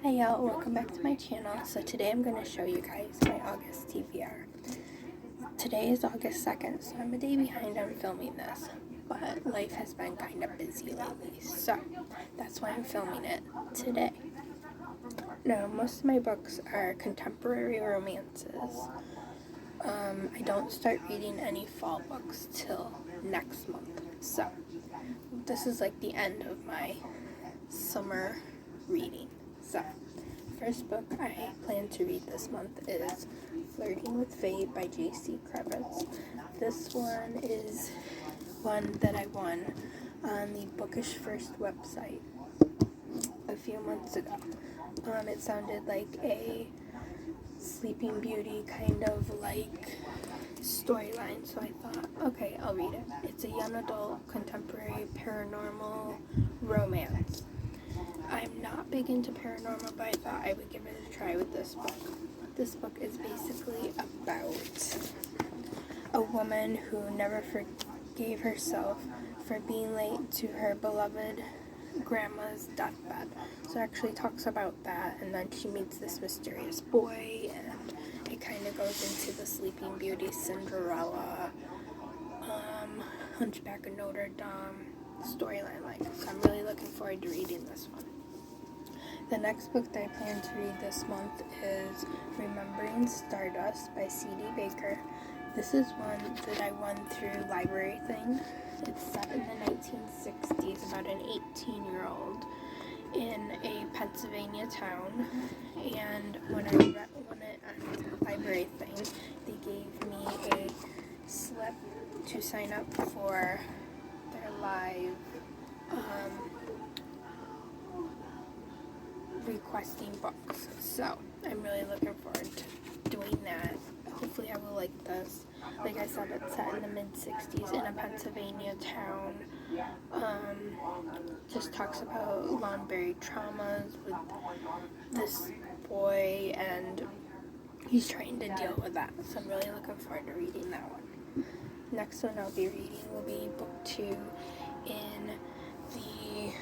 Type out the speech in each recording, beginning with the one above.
Hey y'all, welcome back to my channel. So today I'm going to show you guys my August TBR. Today is August 2nd, so I'm a day behind on filming this, but life has been kind of busy lately, so that's why I'm filming it today. Now, most of my books are contemporary romances. I don't start reading any fall books till next month, so this is like the end of my summer reading. So, first book I plan to read this month is Flirting with Fate by J.C. Kravitz. This one is one that I won on the Bookish First website a few months ago. It sounded like a Sleeping Beauty kind of like storyline, so I thought, okay, I'll read it. It's a young adult contemporary paranormal romance. I'm not big into paranormal, but I thought I would give it a try with this book. This book is basically about a woman who never forgave herself for being late to her beloved grandma's deathbed. So it actually talks about that, and then she meets this mysterious boy, and it kind of goes into the Sleeping Beauty, Cinderella, Hunchback of Notre Dame storyline like. So I'm really looking forward to reading this one. The next book that I plan to read this month is Remembering Stardust by C.D. Baker. This is one that I won through Library Thing. It's set in the 1960s about an 18-year-old in a Pennsylvania town, and when I won it on Library Thing, they gave me a slip to sign up for their live requesting books. So I'm really looking forward to doing that. Hopefully I will like this. Like I said, it's set in the mid-60s in a Pennsylvania town. Just talks about long-buried traumas with this boy, and he's trying to deal with that. So I'm really looking forward to reading that one. Next one I'll be reading will be book 2 in the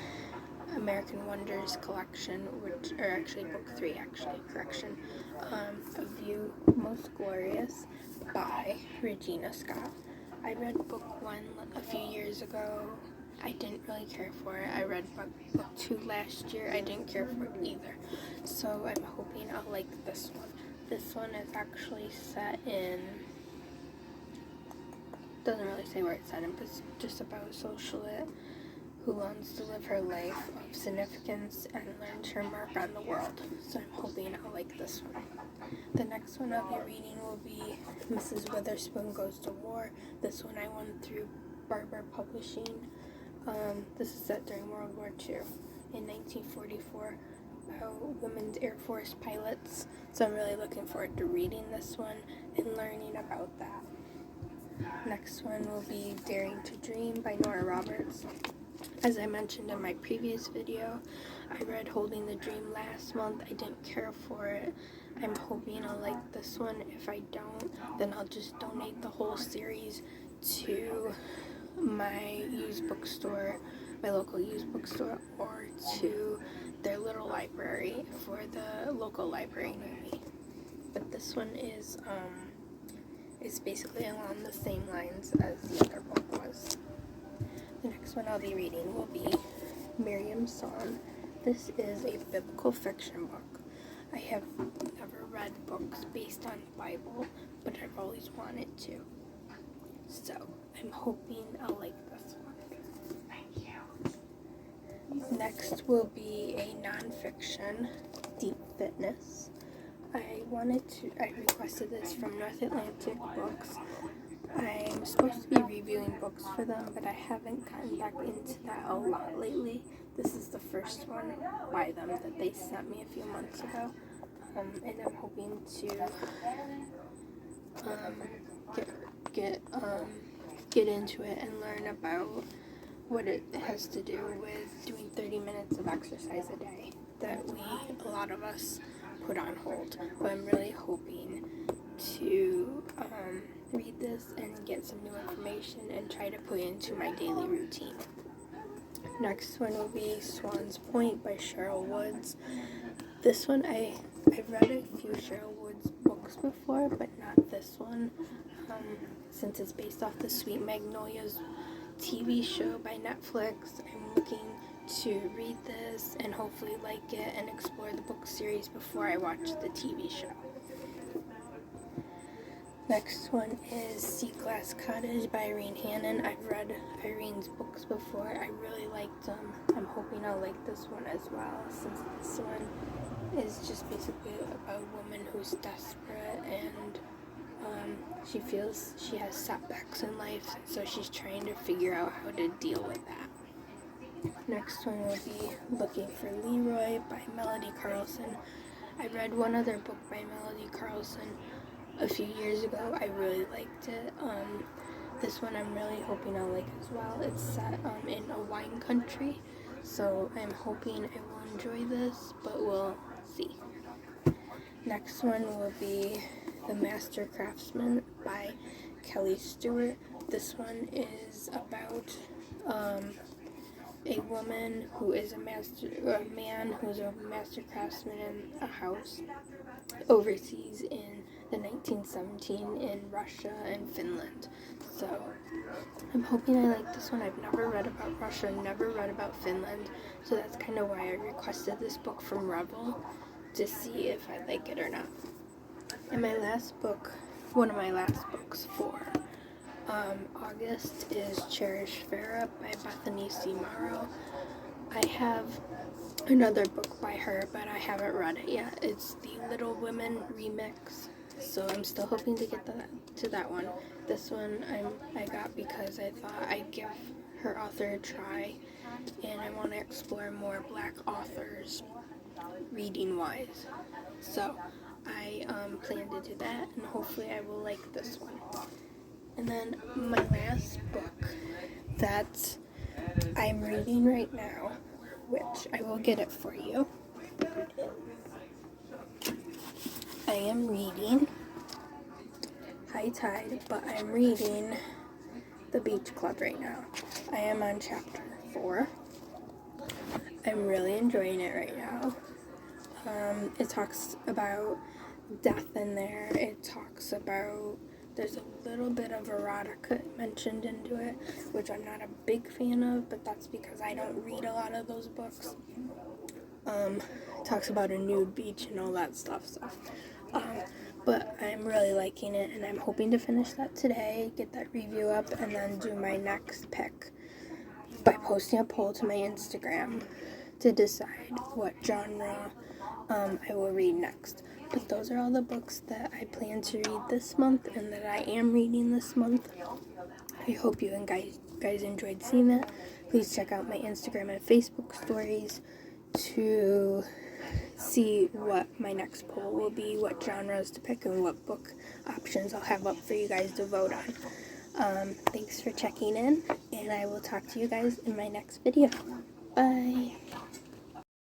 American Wonders collection, which, or actually book 3 correction, A View Most Glorious by Regina Scott. I read book 1 a few years ago. I didn't really care for it. I read book 2 last year. I didn't care for it either. So I'm hoping I'll like this one. This one is actually set in, doesn't really say where it's set in, but it's just about a socialite who wants to live her life of significance and learns her mark on the world. So I'm hoping I'll like this one. The next one I'll be reading will be Mrs. Witherspoon Goes to War. This one I won through Barber Publishing. This is set during World War II in 1944 about women's Air Force pilots. So I'm really looking forward to reading this one and learning about that. Next one will be Daring to Dream by Nora Roberts. As I mentioned in my previous video, I read Holding the Dream last month. I didn't care for it. I'm hoping I'll like this one. If I don't, then I'll just donate the whole series to my used bookstore, my local used bookstore, or to their little library for the local library near me. But this one is basically along the same lines as the other book was. The next one I'll be reading will be Miriam's Song. This is a biblical fiction book. I have never read books based on the Bible, but I've always wanted to. So I'm hoping I'll like this one. Thank you. Next will be a nonfiction, Deep Fitness. I requested this from North Atlantic Books. I'm supposed to be reviewing books for them, but I haven't gotten back into that a lot lately. This is the first one by them that they sent me a few months ago, and I'm hoping to get into it and learn about what it has to do with doing 30 minutes of exercise a day that a lot of us put on hold. But I'm really hoping to read this and get some new information and try to put it into my daily routine. Next one will be Swan's Point by Cheryl Woods. This one, I've read a few Cheryl Woods books before, but not this one. Since it's based off the Sweet Magnolias TV show by Netflix, I'm looking to read this and hopefully like it and explore the book series before I watch the TV show. Next one is Sea Glass Cottage by Irene Hannon. I've read Irene's books before. I really liked them. I'm hoping I'll like this one as well, since this one is just basically about a woman who's desperate and she feels she has setbacks in life, so she's trying to figure out how to deal with that. Next one will be Looking for Leroy by Melody Carlson. I read one other book by Melody Carlson a few years ago. I really liked it. This one I'm really hoping I'll like as well. It's set in a wine country, so I'm hoping I will enjoy this, but we'll see. Next one will be The Master Craftsman by Kelly Stewart. This one is about a woman who is a man who's a master craftsman in a house overseas in the 1917 in Russia and Finland. So I'm hoping I like this one. I've never read about Russia, never read about Finland, so that's kind of why I requested this book from Revel, to see if I like it or not. And my last book, one of my last books for August is Cherish Farah by Bethany C. Morrow. I have another book by her, but I haven't read it yet. It's the Little Women remix, so I'm still hoping to get to that one. This one I got because I thought I'd give her author a try, and I want to explore more Black authors reading-wise. So I plan to do that, and hopefully I will like this one. And then my last book that I'm reading right now, which I will get it for you. I am reading High Tide, but I'm reading The Beach Club right now. I am on chapter 4. I'm really enjoying it right now. It talks about death in there. It talks about, there's a little bit of erotica mentioned into it, which I'm not a big fan of, but that's because I don't read a lot of those books. Talks about a nude beach and all that stuff, so but I'm really liking it, and I'm hoping to finish that today, get that review up, and then do my next pick by posting a poll to my Instagram to decide what genre I will read next. But those are all the books that I plan to read this month and that I am reading this month. I hope you guys enjoyed seeing that. Please check out my Instagram and Facebook stories to see what my next poll will be, what genres to pick, and what book options I'll have up for you guys to vote on. Thanks for checking in, and I will talk to you guys in my next video. Bye!